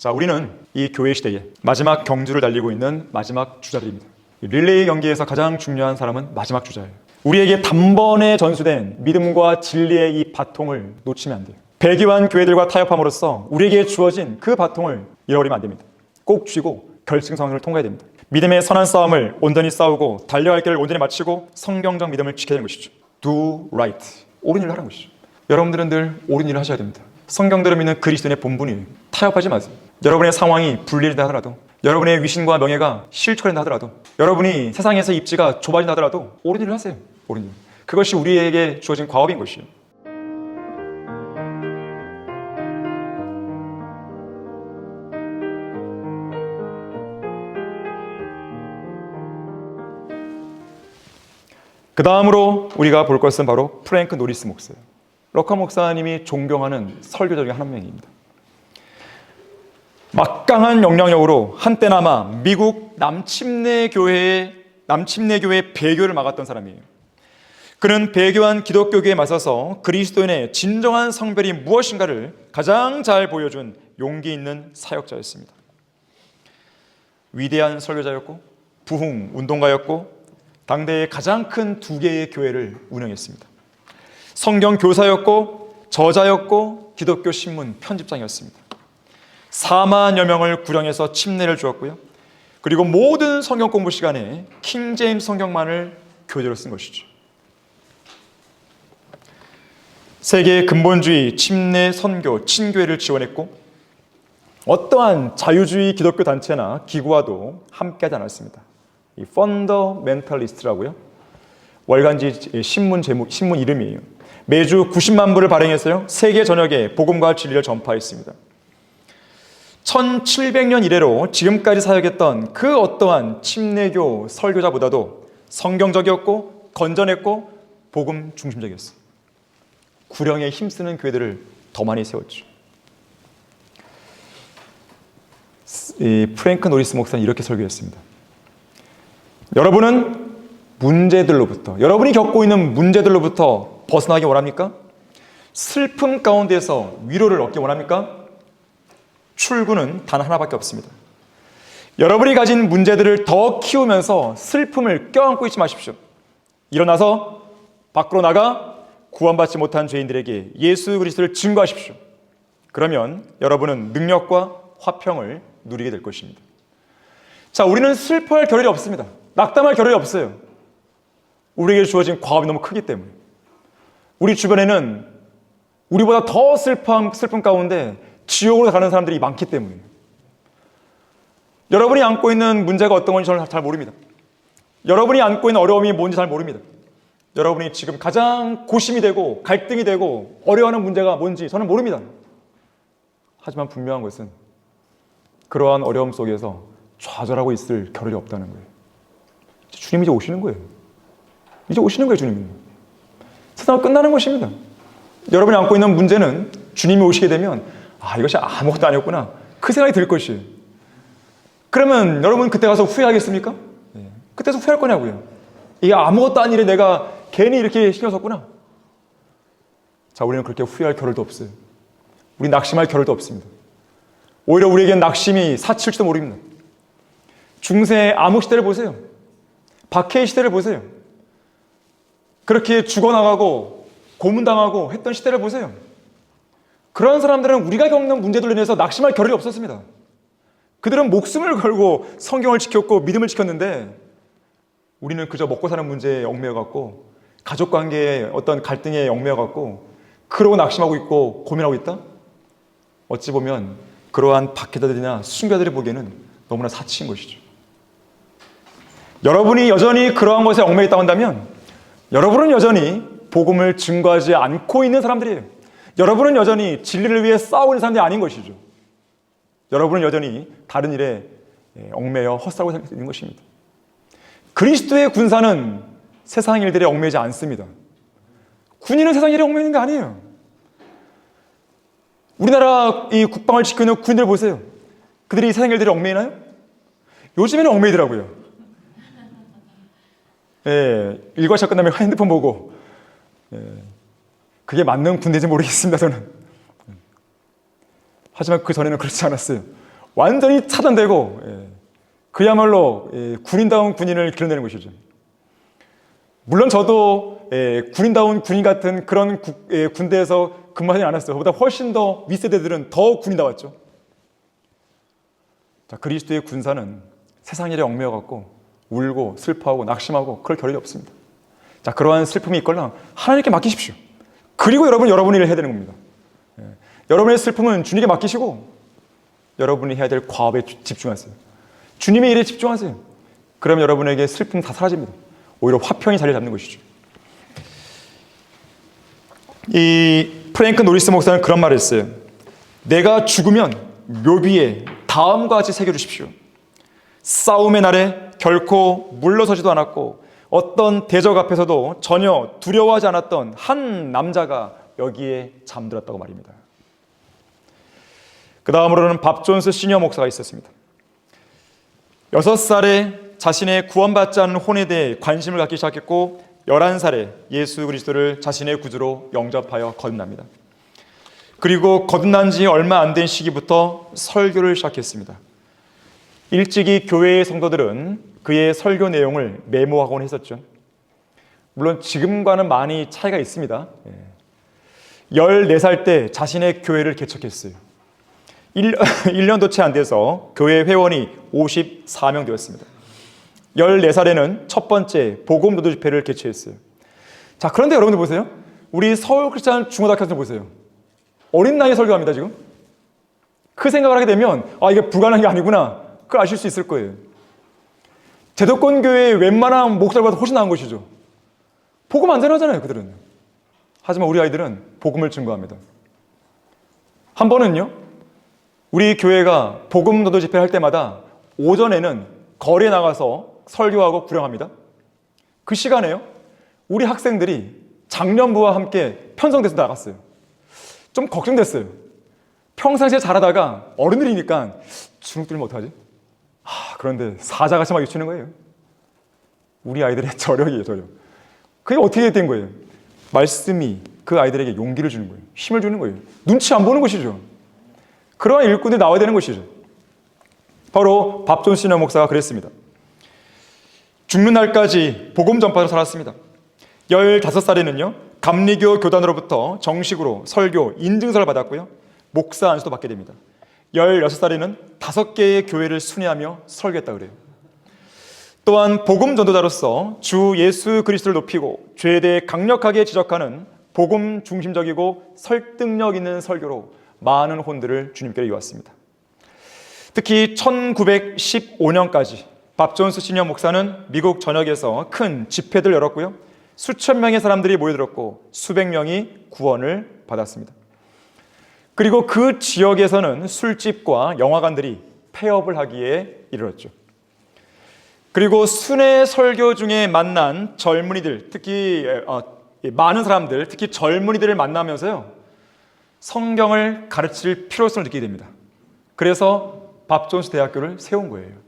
자, 우리는 이 교회 시대에 마지막 경주를 달리고 있는 마지막 주자들입니다. 릴레이 경기에서 가장 중요한 사람은 마지막 주자예요. 우리에게 단번에 전수된 믿음과 진리의 이 바통을 놓치면 안 돼요. 배교한 교회들과 타협함으로써 우리에게 주어진 그 바통을 잃어버리면 안 됩니다. 꼭 쥐고 결승선을 통과해야 됩니다. 믿음의 선한 싸움을 온전히 싸우고 달려갈 길을 온전히 마치고 성경적 믿음을 지켜야 되는 것이죠. Do right. 옳은 일을 하라는 것이죠. 여러분들은 늘 옳은 일을 하셔야 됩니다. 성경대로 믿는 그리스도인의 본분이에요. 타협하지 마세요. 여러분의 상황이 불리하다 하더라도, 여러분의 위신과 명예가 실추한다 하더라도, 여러분이 세상에서 입지가 좁아진다 하더라도 옳은 일을 하세요. 옳은 일. 그것이 우리에게 주어진 과업인 것이에요. 그 다음으로 우리가 볼 것은 바로 프랭크 노리스 목사예요. 럭커 목사님이 존경하는 설교자 중에 한 명입니다. 막강한 영향력으로 한때나마 미국 남침내 교회의 배교를 막았던 사람이에요. 그는 배교한 기독교계에 맞서서 그리스도인의 진정한 성별이 무엇인가를 가장 잘 보여준 용기 있는 사역자였습니다. 위대한 설교자였고 부흥 운동가였고 당대의 가장 큰 두 개의 교회를 운영했습니다. 성경 교사였고 저자였고 기독교 신문 편집장이었습니다. 4만여 명을 구령해서 침례를 주었고요. 그리고 모든 성경 공부 시간에 킹제임스 성경만을 교재로 쓴 것이죠. 세계의 근본주의, 침례, 선교, 친교회를 지원했고 어떠한 자유주의 기독교 단체나 기구와도 함께하지 않았습니다. 이 펀더멘털리스트라고요. 월간지 신문 이름이에요. 매주 90만 부를 발행해서요. 세계 전역에 복음과 진리를 전파했습니다. 1700년 이래로 지금까지 사역했던 그 어떠한 침례교 설교자보다도 성경적이었고 건전했고 복음 중심적이었어요. 구령에 힘쓰는 교회들을 더 많이 세웠죠. 이 프랭크 노리스 목사는 이렇게 설교했습니다. 여러분은 여러분이 겪고 있는 문제들로부터 벗어나기 원합니까? 슬픔 가운데서 위로를 얻기 원합니까? 출구는 단 하나밖에 없습니다. 여러분이 가진 문제들을 더 키우면서 슬픔을 껴안고 있지 마십시오. 일어나서 밖으로 나가 구원받지 못한 죄인들에게 예수 그리스도를 증거하십시오. 그러면 여러분은 능력과 화평을 누리게 될 것입니다. 자, 우리는 슬퍼할 겨를이 없습니다. 낙담할 겨를이 없어요. 우리에게 주어진 과업이 너무 크기 때문에. 우리 주변에는 우리보다 더 슬픔 가운데 지옥으로 가는 사람들이 많기 때문에. 여러분이 안고 있는 문제가 어떤 건지 저는 잘 모릅니다. 여러분이 안고 있는 어려움이 뭔지 잘 모릅니다. 여러분이 지금 가장 고심이 되고 갈등이 되고 어려워하는 문제가 뭔지 저는 모릅니다. 하지만 분명한 것은 그러한 어려움 속에서 좌절하고 있을 겨를이 없다는 거예요. 주님이 이제 오시는 거예요. 이제 오시는 거예요, 주님이. 세상은 끝나는 것입니다. 여러분이 안고 있는 문제는 주님이 오시게 되면 이것이 아무것도 아니었구나. 그 생각이 들 것이에요. 그러면 여러분 그때 가서 후회하겠습니까? 그때서 후회할 거냐고요. 이게 아무것도 아닌 일에 내가 괜히 이렇게 신경 썼구나. 자, 우리는 그렇게 후회할 겨를도 없어요. 우리 낙심할 겨를도 없습니다. 오히려 우리에겐 낙심이 사칠지도 모릅니다. 중세의 암흑 시대를 보세요. 박해의 시대를 보세요. 그렇게 죽어나가고 고문당하고 했던 시대를 보세요. 그런 사람들은 우리가 겪는 문제들로 인해서 낙심할 겨를이 없었습니다. 그들은 목숨을 걸고 성경을 지켰고 믿음을 지켰는데 우리는 그저 먹고 사는 문제에 얽매여갖고 가족관계에 어떤 갈등에 얽매여갖고 그러고 낙심하고 있고 고민하고 있다? 어찌 보면 그러한 박해자들이나 순교자들이 보기에는 너무나 사치인 것이죠. 여러분이 여전히 그러한 것에 얽매여 있다고 한다면 여러분은 여전히 복음을 증거하지 않고 있는 사람들이에요. 여러분은 여전히 진리를 위해 싸우고 있는 사람들이 아닌 것이죠. 여러분은 여전히 다른 일에 얽매여 헛살고 있는 것입니다. 그리스도의 군사는 세상 일들에 얽매이지 않습니다. 군인은 세상 일에 얽매이는 게 아니에요. 우리나라 이 국방을 지키는 군인들 보세요. 그들이 세상 일들에 얽매이나요? 요즘에는 얽매이더라고요. 일과 시작 끝나면 핸드폰 보고 그게 맞는 군대인지 모르겠습니다, 저는. 하지만 그 전에는 그렇지 않았어요. 완전히 차단되고 그야말로 군인다운 군인을 길러내는 것이죠. 물론 저도 군인다운 군인 같은 그런 군대에서 근무하지 않았어요. 그보다 훨씬 더 윗세대들은 더 군인다웠죠. 자, 그리스도의 군사는 세상 일에 얽매여갖고 울고 슬퍼하고 낙심하고 그럴 겨를이 없습니다. 자, 그러한 슬픔이 있거나 하나님께 맡기십시오. 그리고 여러분이 일을 해야 되는 겁니다. 여러분의 슬픔은 주님께 맡기시고 여러분이 해야 될 과업에 집중하세요. 주님의 일에 집중하세요. 그럼 여러분에게 슬픔 다 사라집니다. 오히려 화평이 자리를 잡는 것이죠. 이 프랭크 노리스 목사는 그런 말을 했어요. 내가 죽으면 묘비에 다음과 같이 새겨주십시오. 싸움의 날에 결코 물러서지도 않았고 어떤 대적 앞에서도 전혀 두려워하지 않았던 한 남자가 여기에 잠들었다고 말입니다. 그 다음으로는 밥 존스 시니어 목사가 있었습니다. 6살에 자신의 구원받지 않은 혼에 대해 관심을 갖기 시작했고 11살에 예수 그리스도를 자신의 구주로 영접하여 거듭납니다. 그리고 거듭난 지 얼마 안 된 시기부터 설교를 시작했습니다. 일찍이 교회의 성도들은 그의 설교 내용을 메모하곤 했었죠. 물론 지금과는 많이 차이가 있습니다. 14살 때 자신의 교회를 개척했어요. 1년도 채 안 돼서 교회 회원이 54명 되었습니다. 14살에는 첫 번째 복음도도 집회를 개최했어요. 자, 그런데 여러분들 보세요. 우리 서울 크리스찬 중고등학교들 보세요. 어린 나이에 설교합니다, 지금. 그 생각을 하게 되면 이게 불가능한 게 아니구나. 그걸 아실 수 있을 거예요. 제도권 교회의 웬만한 목사들보다 훨씬 나은 것이죠. 복음 안 전하잖아요, 그들은. 하지만 우리 아이들은 복음을 증거합니다. 한 번은요, 우리 교회가 복음 도도 집회를 할 때마다 오전에는 거리에 나가서 설교하고 구령합니다. 그 시간에요, 우리 학생들이 장년부와 함께 편성돼서 나갔어요. 좀 걱정됐어요. 평상시에 잘하다가 어른들이니까 주눅 들면 어떡하지? 그런데 사자같이 막 유치는 거예요. 우리 아이들의 저력이에요, 저력. 그게 어떻게 된 거예요? 말씀이 그 아이들에게 용기를 주는 거예요. 힘을 주는 거예요. 눈치 안 보는 것이죠. 그러한 일꾼들이 나와야 되는 것이죠. 바로 밥 존스 시니어 목사가 그랬습니다. 죽는 날까지 복음 전파로 살았습니다. 15살에는요, 감리교 교단으로부터 정식으로 설교 인증서를 받았고요, 목사 안수도 받게 됩니다. 16살에는 5개의 교회를 순회하며 설교했다 그래요. 또한 복음 전도자로서 주 예수 그리스도를 높이고 죄에 대해 강력하게 지적하는 복음 중심적이고 설득력 있는 설교로 많은 혼들을 주님께로 이어왔습니다. 특히 1915년까지 밥 존스 시니어 목사는 미국 전역에서 큰 집회들을 열었고요, 수천 명의 사람들이 모여들었고 수백 명이 구원을 받았습니다. 그리고 그 지역에서는 술집과 영화관들이 폐업을 하기에 이르렀죠. 그리고 순회 설교 중에 만난 젊은이들, 특히 많은 사람들, 특히 젊은이들을 만나면서요, 성경을 가르칠 필요성을 느끼게 됩니다. 그래서 밥 존스 대학교를 세운 거예요.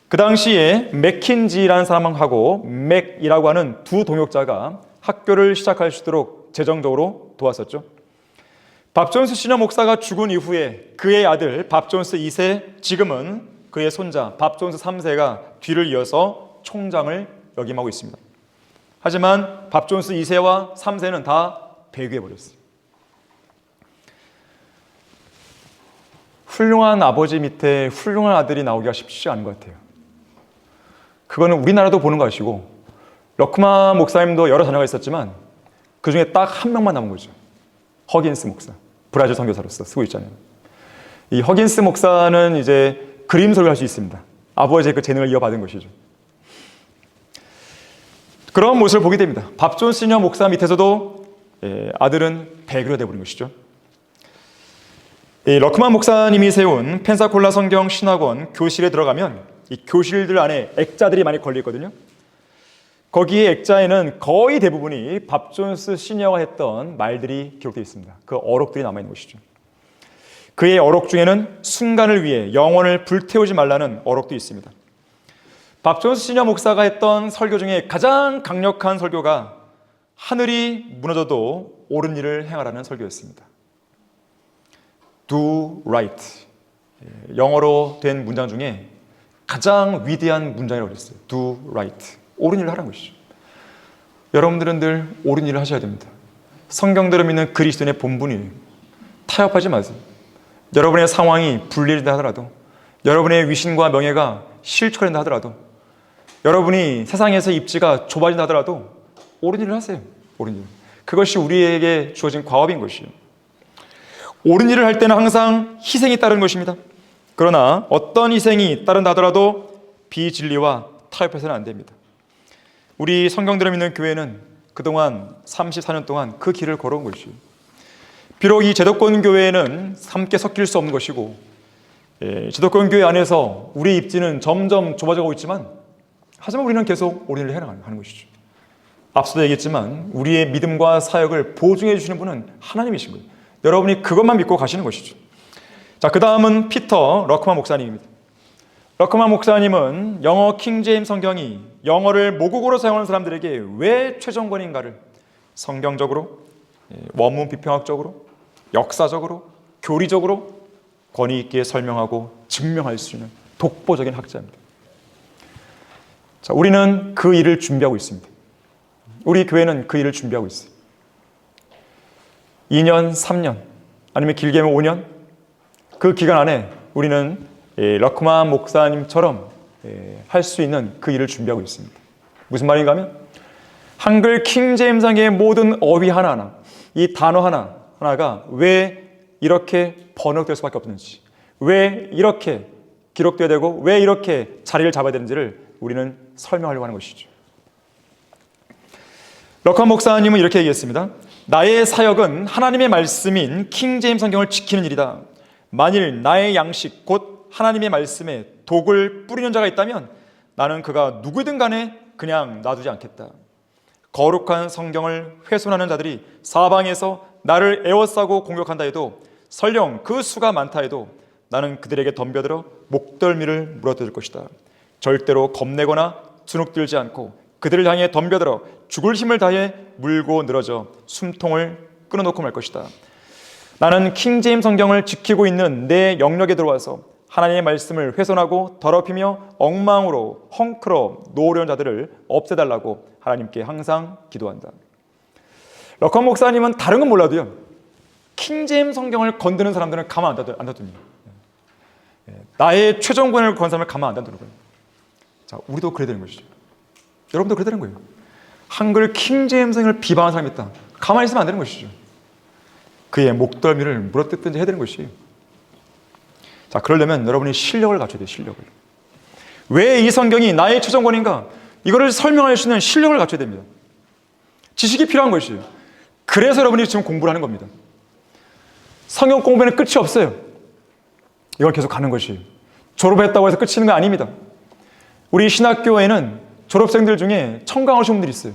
그 당시에 맥킨지라는 사람하고 맥이라고 하는 두 동역자가 학교를 시작할 수 있도록 재정적으로 도왔었죠. 밥 존스 시니어 목사가 죽은 이후에 그의 아들 밥 존스 2세, 지금은 그의 손자 밥 존스 3세가 뒤를 이어서 총장을 역임하고 있습니다. 하지만 밥 존스 2세와 3세는 다 배교해버렸어요. 훌륭한 아버지 밑에 훌륭한 아들이 나오기가 쉽지 않은 것 같아요. 그거는 우리나라도 보는 것이고, 러크만 목사님도 여러 자녀가 있었지만 그 중에 딱 한 명만 남은 거죠. 허긴스 목사, 브라질 선교사로서 쓰고 있잖아요. 이 허긴스 목사는 이제 그림 설교할 수 있습니다. 아버지의 그 재능을 이어받은 것이죠. 그런 모습을 보게 됩니다. 밥 존스 시니어 목사 밑에서도 아들은 배교가 되어버린 것이죠. 러크만 목사님이 세운 펜사콜라 성경 신학원 교실에 들어가면 이 교실들 안에 액자들이 많이 걸려있거든요. 거기에 액자에는 거의 대부분이 밥 존스 시니어가 했던 말들이 기록되어 있습니다. 그 어록들이 남아있는 것이죠. 그의 어록 중에는 순간을 위해 영혼을 불태우지 말라는 어록도 있습니다. 밥 존스 시니어 목사가 했던 설교 중에 가장 강력한 설교가 하늘이 무너져도 옳은 일을 행하라는 설교였습니다. Do right. 영어로 된 문장 중에 가장 위대한 문장이라고 그랬어요. Do right. 옳은 일을 하라는 것이죠. 여러분들은 늘 옳은 일을 하셔야 됩니다. 성경대로 믿는 그리스도인의 본분이에요. 타협하지 마세요. 여러분의 상황이 불리해진다 하더라도, 여러분의 위신과 명예가 실추된다 하더라도, 여러분이 세상에서 입지가 좁아진다 하더라도 옳은 일을 하세요. 옳은 일. 그것이 우리에게 주어진 과업인 것이에요. 옳은 일을 할 때는 항상 희생이 따르는 것입니다. 그러나 어떤 희생이 따른다 하더라도 비진리와 타협해서는 안 됩니다. 우리 성경대로 믿는 교회는 그동안 34년 동안 그 길을 걸어온 것이에요. 비록 이 제도권 교회에는 함께 섞일 수 없는 것이고, 제도권 교회 안에서 우리 입지는 점점 좁아져가고 있지만, 하지만 우리는 계속 옳은 일을 해나가는 것이죠. 앞서도 얘기했지만 우리의 믿음과 사역을 보증해 주시는 분은 하나님이신 거예요. 여러분이 그것만 믿고 가시는 것이죠. 자, 그 다음은 피터 러크만 목사님입니다. 러크만 목사님은 영어 킹제임스 성경이 영어를 모국어로 사용하는 사람들에게 왜 최종권인가를 성경적으로, 원문 비평학적으로, 역사적으로, 교리적으로 권위 있게 설명하고 증명할 수 있는 독보적인 학자입니다. 자, 우리는 그 일을 준비하고 있습니다. 우리 교회는 그 일을 준비하고 있어요. 2년, 3년, 아니면 길게면 5년, 그 기간 안에 우리는 러크만 목사님처럼 할 수 있는 그 일을 준비하고 있습니다. 무슨 말인가 하면, 한글 킹제임스의 모든 어휘 하나하나, 이 단어 하나하나가 왜 이렇게 번역될 수밖에 없는지, 왜 이렇게 기록되어야 되고 왜 이렇게 자리를 잡아야 되는지를 우리는 설명하려고 하는 것이죠. 러크만 목사님은 이렇게 얘기했습니다. 나의 사역은 하나님의 말씀인 킹제임스 성경을 지키는 일이다. 만일 나의 양식 곧 하나님의 말씀에 독을 뿌리는 자가 있다면 나는 그가 누구든 간에 그냥 놔두지 않겠다. 거룩한 성경을 훼손하는 자들이 사방에서 나를 에워싸고 공격한다 해도, 설령 그 수가 많다 해도 나는 그들에게 덤벼들어 목덜미를 물어뜯을 것이다. 절대로 겁내거나 주눅들지 않고 그들을 향해 덤벼들어 죽을 힘을 다해 물고 늘어져 숨통을 끊어놓고 말 것이다. 나는 킹제임스 성경을 지키고 있는 내 영역에 들어와서 하나님의 말씀을 훼손하고 더럽히며 엉망으로 헝클어 놓으려는 자들을 없애달라고 하나님께 항상 기도한다. 러컨 목사님은 다른 건 몰라도요, 킹제임스 성경을 건드는 사람들은 가만 안 놔둡니다. 나의 최종권을 건 사람을 가만 안 놔두는 거예요. 자, 우리도 그래야 되는 것이죠. 여러분도 그래야 되는 거예요. 한글 킹제임스 성경을 비방하는 사람이 있다. 가만히 있으면 안 되는 것이죠. 그의 목덜미를 물어뜯든지 해야 되는 것이에요. 자, 그러려면 여러분이 실력을 갖춰야 돼요. 실력을. 왜 이 성경이 나의 최종권인가? 이거를 설명할 수 있는 실력을 갖춰야 됩니다. 지식이 필요한 것이에요. 그래서 여러분이 지금 공부를 하는 겁니다. 성경 공부에는 끝이 없어요. 이걸 계속 가는 것이에요. 졸업했다고 해서 끝이 있는 거 아닙니다. 우리 신학교에는 졸업생들 중에 청강을 오신 분들이 있어요.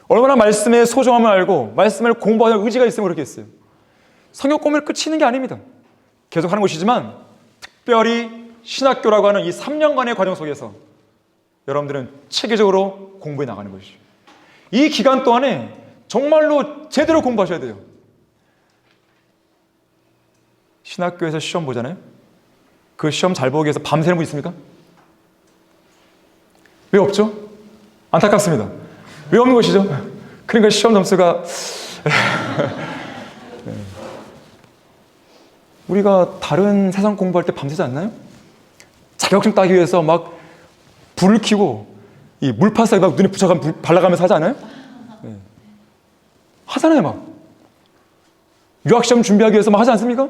얼마나 말씀의 소중함을 알고 말씀을 공부하는 의지가 있으면 그렇게 했어요. 성경 공부에 끝이 있는 게 아닙니다. 계속 하는 것이지만, 특별히 신학교라고 하는 이 3년간의 과정 속에서 여러분들은 체계적으로 공부해 나가는 것이죠. 이 기간 동안에 정말로 제대로 공부하셔야 돼요. 신학교에서 시험 보잖아요. 그 시험 잘 보기 위해서 밤새는 분 있습니까? 왜 없죠? 안타깝습니다. 왜 없는 것이죠? 그러니까 시험 점수가 우리가 다른 세상 공부할 때 밤새지 않나요? 자격증 따기 위해서 막 불을 켜고 이 물파스에 막 눈에 붙여가면서 발라가면서 하지 않아요? 네. 하잖아요. 막 유학시험 준비하기 위해서 막 하지 않습니까?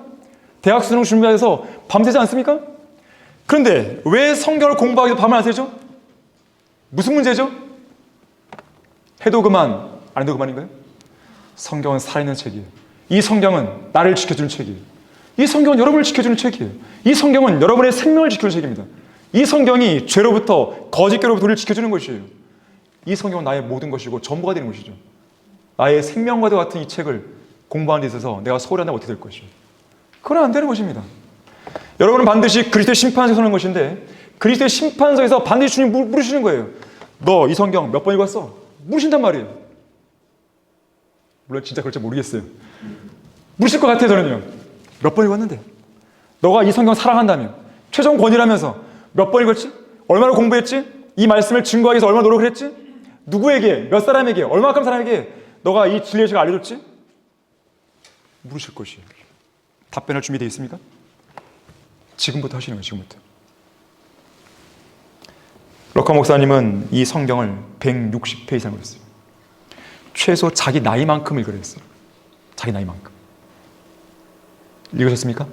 대학 수능 준비해서 밤새지 않습니까? 그런데 왜 성경을 공부하기 위해서 밤을 안 새죠? 무슨 문제죠? 해도 그만, 안 해도 그만인가요? 성경은 살아있는 책이에요. 이 성경은 나를 지켜주는 책이에요. 이 성경은 여러분을 지켜주는 책이에요. 이 성경은 여러분의 생명을 지켜주는 책입니다. 이 성경이 죄로부터, 거짓교로부터 우리를 지켜주는 것이에요. 이 성경은 나의 모든 것이고 전부가 되는 것이죠. 나의 생명과도 같은 이 책을 공부하는 데 있어서 내가 소홀히 한다면 어떻게 될 것이에요? 그건 안 되는 것입니다. 여러분은 반드시 그리스도의 심판서에 서는 것인데, 그리스도의 심판서에서 반드시 주님 물으시는 거예요. 너 이 성경 몇 번 읽었어? 물으신단 말이에요. 물론 진짜 그럴지 모르겠어요. 물으실 것 같아요. 저는요. 몇 번 읽었는데? 너가 이 성경 사랑한다면, 최종 권위라면서 몇 번 읽었지? 얼마나 공부했지? 이 말씀을 증거하기 위해서 얼마나 노력을 했지? 누구에게, 몇 사람에게, 얼마만큼 사람에게 너가 이 진리의 책을 알려줬지? 물으실 것이에요. 답변할 준비되어 있습니까? 지금부터 하시는 거예요. 지금부터. 럭커 목사님은 이 성경을 160회 이상 읽었어요. 최소 자기 나이만큼 읽으랬어요. 자기 나이만큼. 읽으셨습니까?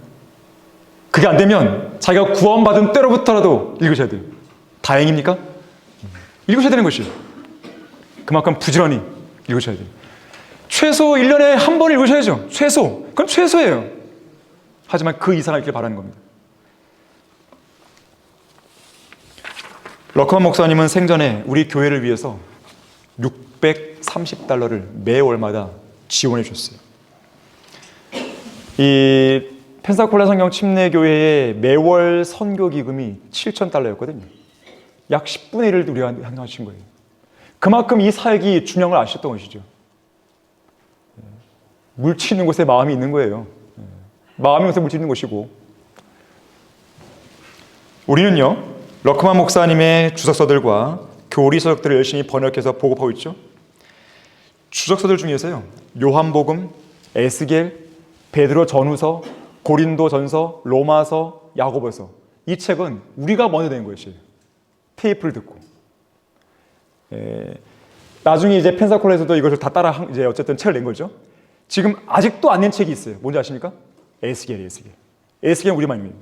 그게 안 되면 자기가 구원받은 때로부터라도 읽으셔야 돼요. 다행입니까? 읽으셔야 되는 것이에요. 그만큼 부지런히 읽으셔야 돼요. 최소 1년에 한 번 읽으셔야죠. 최소. 그건 최소예요. 하지만 그 이상을 읽길 바라는 겁니다. 럭커만 목사님은 생전에 우리 교회를 위해서 630달러를 매월마다 지원해 주셨어요. 이 펜사콜라 성경 침례교회의 매월 선교 기금이 7,000달러였거든요. 약 10분의 1을 우리가 행하신 거예요. 그만큼 이 사역이 중요한 걸 아셨던 것이죠. 물치 있는 곳에 마음이 있는 거예요. 마음이 곳에 물치 있는 것이고, 우리는요 럭커만 목사님의 주석서들과 교리서적들을 열심히 번역해서 보급하고 있죠. 주석서들 중에서요 요한복음, 에스겔, 베드로 전후서, 고린도 전서, 로마서, 야고보서, 이 책은 우리가 먼저 낸 것이에요. 테이프를 듣고. 나중에 이제 펜사콜라에서도 이것을 다 따라 이제 어쨌든 책을 낸 거죠. 지금 아직도 안 낸 책이 있어요. 뭔지 아십니까? 에스겔이에요. 에스겔은 우리만입니다.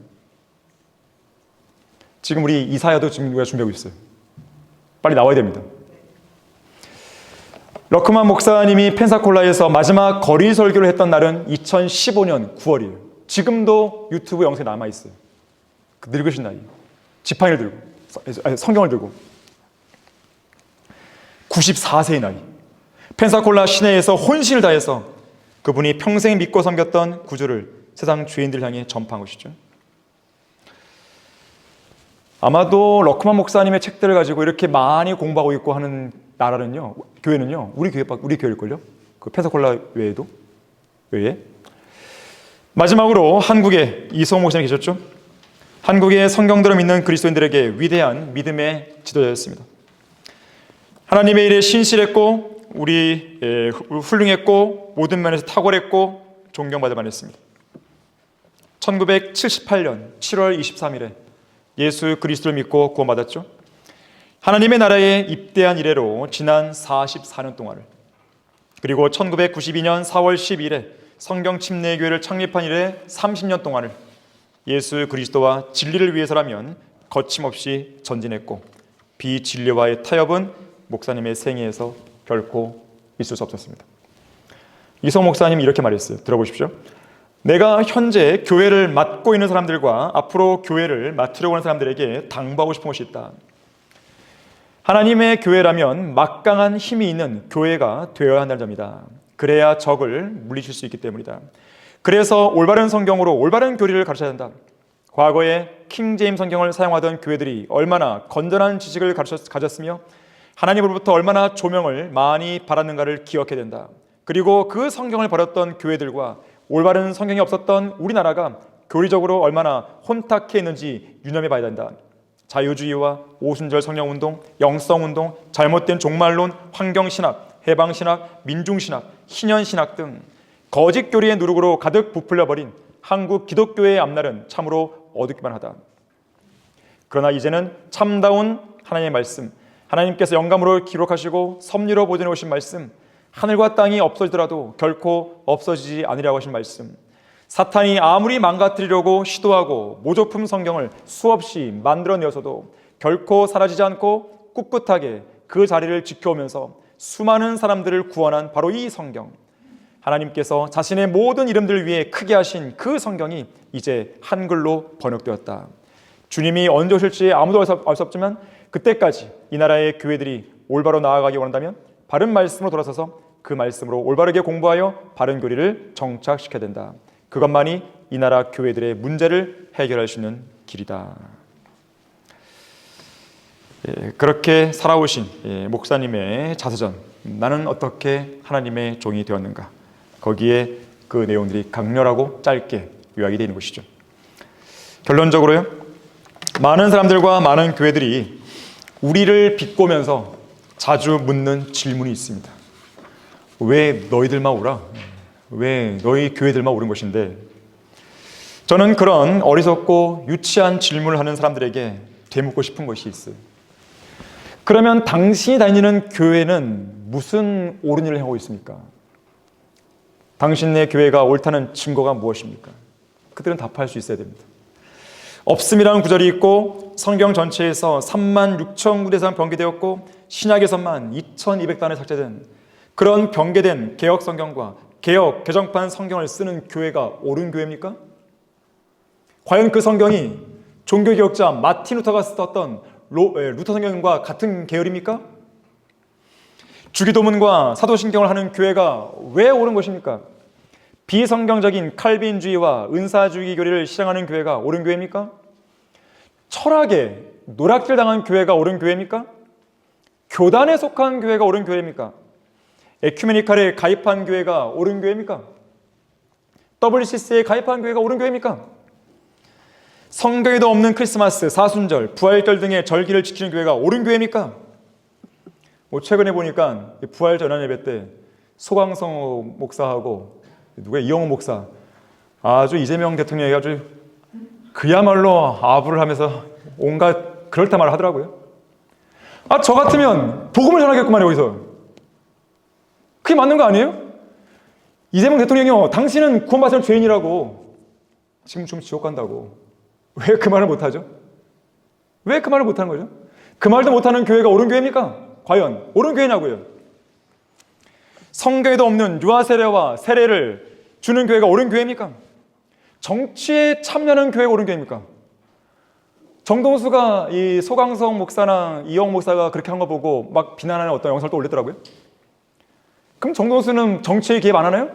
지금 우리 이사야도 지금 우리가 준비하고 있어요. 빨리 나와야 됩니다. 럭커만 목사님이 펜사콜라에서 마지막 거리 설교를 했던 날은 2015년 9월이에요. 지금도 유튜브 영상에 남아있어요. 그 늙으신 나이. 지팡이를 들고, 성경을 들고. 94세의 나이. 펜사콜라 시내에서 혼신을 다해서 그분이 평생 믿고 섬겼던 구주를 세상 죄인들 향해 전파한 것이죠. 아마도 럭커만 목사님의 책들을 가지고 이렇게 많이 공부하고 있고 하는 나라는요, 교회는요, 우리 교회일걸요? 그 펜사콜라 외에. 마지막으로 한국에 이성호 목사님 계셨죠? 한국의 성경대로 믿는 그리스도인들에게 위대한 믿음의 지도자였습니다. 하나님의 일에 신실했고, 훌륭했고, 모든 면에서 탁월했고, 존경받을 만했습니다. 1978년 7월 23일에 예수 그리스도를 믿고 구원받았죠. 하나님의 나라에 입대한 이래로 지난 44년 동안을, 그리고 1992년 4월 12일에 성경 침례교회를 창립한 이래 30년 동안을 예수 그리스도와 진리를 위해서라면 거침없이 전진했고, 비진리와의 타협은 목사님의 생애에서 결코 있을 수 없었습니다. 이성 목사님이 이렇게 말했어요. 들어보십시오. 내가 현재 교회를 맡고 있는 사람들과 앞으로 교회를 맡으려고 하는 사람들에게 당부하고 싶은 것이 있다. 하나님의 교회라면 막강한 힘이 있는 교회가 되어야 한다는 점이다. 그래야 적을 물리칠 수 있기 때문이다. 그래서 올바른 성경으로 올바른 교리를 가르쳐야 한다. 과거에 킹제임스 성경을 사용하던 교회들이 얼마나 건전한 지식을 가졌으며 하나님으로부터 얼마나 조명을 많이 받았는가를 기억해야 된다. 그리고 그 성경을 버렸던 교회들과 올바른 성경이 없었던 우리나라가 교리적으로 얼마나 혼탁해 있는지 유념해 봐야 된다. 자유주의와 오순절 성령운동, 영성운동, 잘못된 종말론, 환경신학, 해방신학, 민중신학, 희년신학 등 거짓 교리의 누룩으로 가득 부풀려버린 한국 기독교의 앞날은 참으로 어둡기만 하다. 그러나 이제는 참다운 하나님의 말씀, 하나님께서 영감으로 기록하시고 섭리로 보존해 오신 말씀, 하늘과 땅이 없어지더라도 결코 없어지지 않으리라고 하신 말씀, 사탄이 아무리 망가뜨리려고 시도하고 모조품 성경을 수없이 만들어내어서도 결코 사라지지 않고 꿋꿋하게 그 자리를 지켜오면서 수많은 사람들을 구원한 바로 이 성경, 하나님께서 자신의 모든 이름들을 위해 크게 하신 그 성경이 이제 한글로 번역되었다. 주님이 언제 오실지 아무도 알 수 없지만 그때까지 이 나라의 교회들이 올바로 나아가기 원한다면 바른 말씀으로 돌아서서 그 말씀으로 올바르게 공부하여 바른 교리를 정착시켜야 된다. 그것만이 이 나라 교회들의 문제를 해결할 수 있는 길이다. 그렇게 살아오신 목사님의 자서전, 나는 어떻게 하나님의 종이 되었는가, 거기에 그 내용들이 강렬하고 짧게 요약이 되어 있는 것이죠. 결론적으로요, 많은 사람들과 많은 교회들이 우리를 비꼬면서 자주 묻는 질문이 있습니다. 왜 너희들만 오라? 왜 너희 교회들만 오는 것인데? 저는 그런 어리석고 유치한 질문을 하는 사람들에게 되묻고 싶은 것이 있어요. 그러면 당신이 다니는 교회는 무슨 옳은 일을 하고 있습니까? 당신네 교회가 옳다는 증거가 무엇입니까? 그들은 답할 수 있어야 됩니다. 없음이라는 구절이 있고 성경 전체에서 36,000군데 이상 변개되었고 신약에서만 2,200단에 삭제된 그런 변개된 개혁 성경과 개혁 개정판 성경을 쓰는 교회가 옳은 교회입니까? 과연 그 성경이 종교개혁자 마틴 루터가 썼던 루터 성경과 같은 계열입니까? 주기도문과 사도신경을 하는 교회가 왜 옳은 것입니까? 비성경적인 칼빈주의와 은사주의 교리를 실행하는 교회가 옳은 교회입니까? 철학에 노략질 당한 교회가 옳은 교회입니까? 교단에 속한 교회가 옳은 교회입니까? 에큐메니칼에 가입한 교회가 옳은 교회입니까? WCC에 가입한 교회가 옳은 교회입니까? 성경에도 없는 크리스마스, 사순절, 부활절 등의 절기를 지키는 교회가 옳은 교회입니까? 최근에 보니까 부활 전환 예배 때 소강성 목사하고 누가 이영호 목사, 아주 이재명 대통령이 아주 그야말로 아부를 하면서 온갖 그럴듯한 말을 하더라고요. 저 같으면 복음을 전하겠구만 여기서. 그게 맞는 거 아니에요? 이재명 대통령이요, 당신은 구원받은 죄인이라고 지금 좀 지옥 간다고. 왜 그 말을 못하죠? 왜 그 말을 못하는 거죠? 그 말도 못하는 교회가 옳은 교회입니까? 과연 옳은 교회냐고요? 성경에도 없는 유아 세례와 세례를 주는 교회가 옳은 교회입니까? 정치에 참여하는 교회가 옳은 교회입니까? 정동수가 이 소강성 목사나 이영 목사가 그렇게 한 거 보고 막 비난하는 어떤 영상을 또 올렸더라고요. 그럼 정동수는 정치에 개입 안 하나요?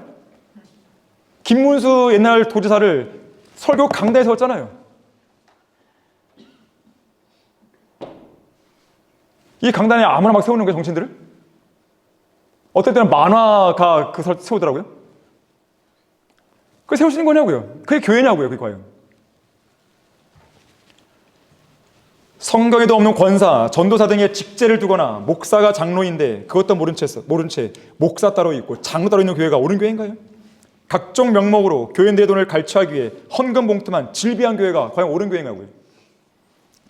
김문수 옛날 도지사를 설교 강단에 세웠잖아요. 이 강단에 아무나 막 세우는 거예요, 정치인들을? 어떨 때는 만화가 그 세우더라고요. 그게 세우시는 거냐고요? 그게 교회냐고요, 그게 과연? 성경에도 없는 권사, 전도사 등의 직제를 두거나 목사가 장로인데 그것도 모른 채 목사 따로 있고 장로 따로 있는 교회가 옳은 교회인가요? 각종 명목으로 교인들의 돈을 갈취하기 위해 헌금 봉투만 질비한 교회가 과연 옳은 교회냐고요?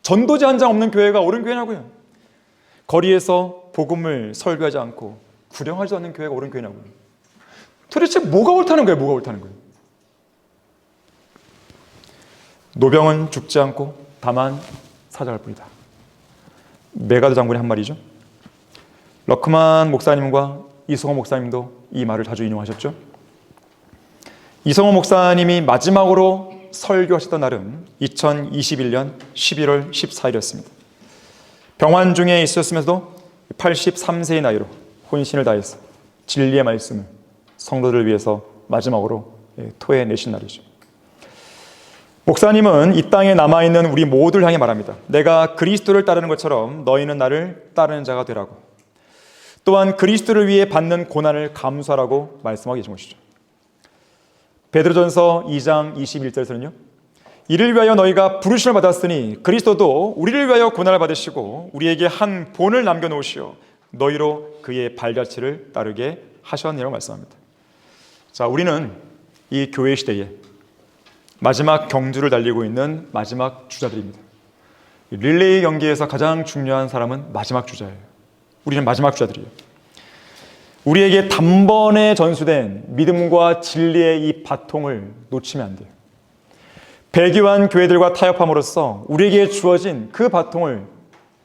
전도지 한 장 없는 교회가 옳은 교회냐고요? 거리에서 복음을 설교하지 않고 구령하지 않는 교회가 옳은 교회냐고요? 도대체 뭐가 옳다는 거예요? 뭐가 옳다는 거예요? 노병은 죽지 않고 다만 사자할 뿐이다. 메가드 장군이 한 말이죠. 러크만 목사님과 이성호 목사님도 이 말을 자주 인용하셨죠. 이성호 목사님이 마지막으로 설교하셨던 날은 2021년 11월 14일이었습니다. 병환 중에 있었으면서도 83세의 나이로 혼신을 다해서 진리의 말씀을 성도들을 위해서 마지막으로 토해내신 날이죠. 목사님은 이 땅에 남아있는 우리 모두를 향해 말합니다. 내가 그리스도를 따르는 것처럼 너희는 나를 따르는 자가 되라고. 또한 그리스도를 위해 받는 고난을 감수하라고 말씀하고 계신 것이죠. 베드로전서 2장 21절에서는요. 이를 위하여 너희가 부르심을 받았으니 그리스도도 우리를 위하여 고난을 받으시고 우리에게 한 본을 남겨놓으시어 너희로 그의 발자취를 따르게 하셨느라고 말씀합니다. 자, 우리는 이 교회 시대에 마지막 경주를 달리고 있는 마지막 주자들입니다. 릴레이 경기에서 가장 중요한 사람은 마지막 주자예요. 우리는 마지막 주자들이에요. 우리에게 단번에 전수된 믿음과 진리의 이 바통을 놓치면 안 돼요. 배교한 교회들과 타협함으로써 우리에게 주어진 그 바통을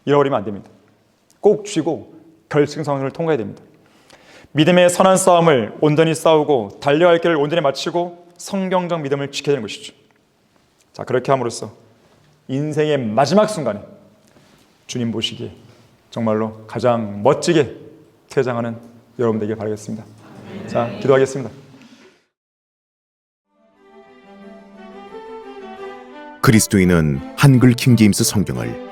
잃어버리면 안 됩니다. 꼭 쥐고 결승선을 통과해야 됩니다. 믿음의 선한 싸움을 온전히 싸우고 달려갈 길을 온전히 마치고 성경적 믿음을 지켜야 되는 것이죠. 자, 그렇게 함으로써 인생의 마지막 순간에 주님 보시기에 정말로 가장 멋지게 퇴장하는 여러분 되길 바라겠습니다. 자, 기도하겠습니다. 그리스도인은 한글 킹제임스 성경을